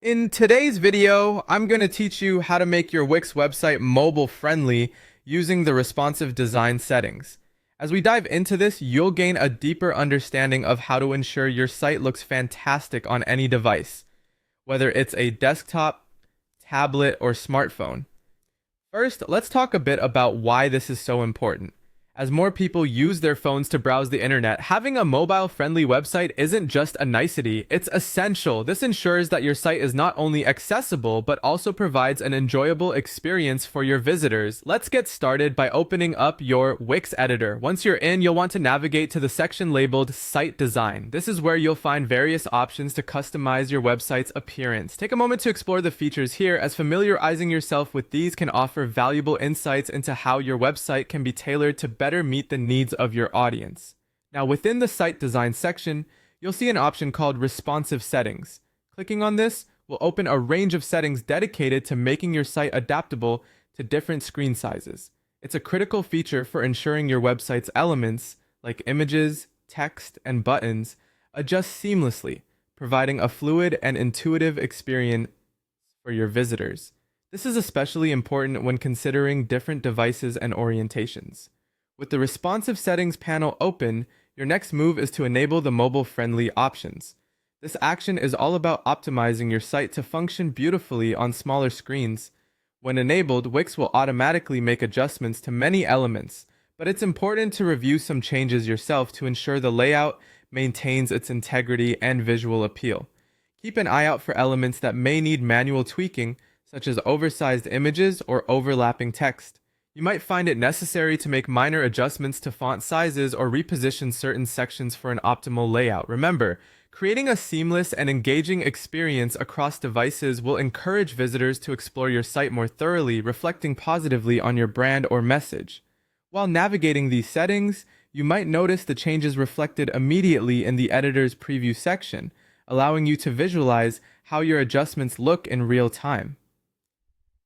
In today's video, I'm going to teach you how to make your Wix website mobile friendly using the responsive design settings. As we dive into this, you'll gain a deeper understanding of how to ensure your site looks fantastic on any device, whether it's a desktop, tablet, or smartphone. First, let's talk a bit about why this is so important. As more people use their phones to browse the internet, having a mobile-friendly website isn't just a nicety, it's essential. This ensures that your site is not only accessible, but also provides an enjoyable experience for your visitors. Let's get started by opening up your Wix editor. Once you're in, you'll want to navigate to the section labeled Site Design. This is where you'll find various options to customize your website's appearance. Take a moment to explore the features here, as familiarizing yourself with these can offer valuable insights into how your website can be tailored to better meet the needs of your audience. Now, within the site design section, you'll see an option called responsive settings. Clicking on this will open a range of settings dedicated to making your site adaptable to different screen sizes. It's a critical feature for ensuring your website's elements, like images, text, and buttons, adjust seamlessly, providing a fluid and intuitive experience for your visitors. This is especially important when considering different devices and orientations. With the responsive settings panel open, your next move is to enable the mobile-friendly options. This action is all about optimizing your site to function beautifully on smaller screens. When enabled, Wix will automatically make adjustments to many elements, but it's important to review some changes yourself to ensure the layout maintains its integrity and visual appeal. Keep an eye out for elements that may need manual tweaking, such as oversized images or overlapping text. You might find it necessary to make minor adjustments to font sizes or reposition certain sections for an optimal layout. Remember, creating a seamless and engaging experience across devices will encourage visitors to explore your site more thoroughly, reflecting positively on your brand or message. While navigating these settings, you might notice the changes reflected immediately in the editor's preview section, allowing you to visualize how your adjustments look in real time.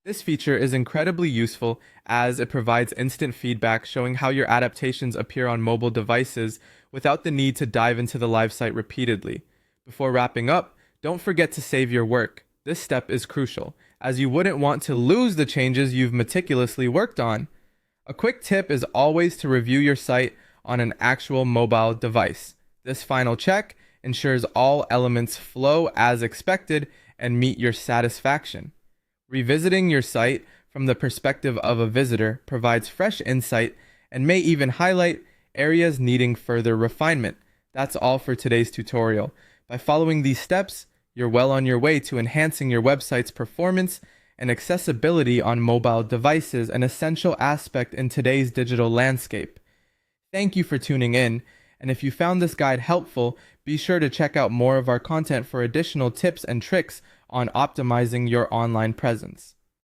This feature is incredibly useful as it provides instant feedback showing how your adaptations appear on mobile devices without the need to dive into the live site repeatedly. Before wrapping up, don't forget to save your work. This step is crucial, as you wouldn't want to lose the changes you've meticulously worked on. A quick tip is always to review your site on an actual mobile device. This final check ensures all elements flow as expected and meet your satisfaction. Revisiting your site from the perspective of a visitor provides fresh insight and may even highlight areas needing further refinement. That's all for today's tutorial. By following these steps, you're well on your way to enhancing your website's performance and accessibility on mobile devices, an essential aspect in today's digital landscape. Thank you for tuning in, and if you found this guide helpful, be sure to check out more of our content for additional tips and tricks on optimizing your online presence.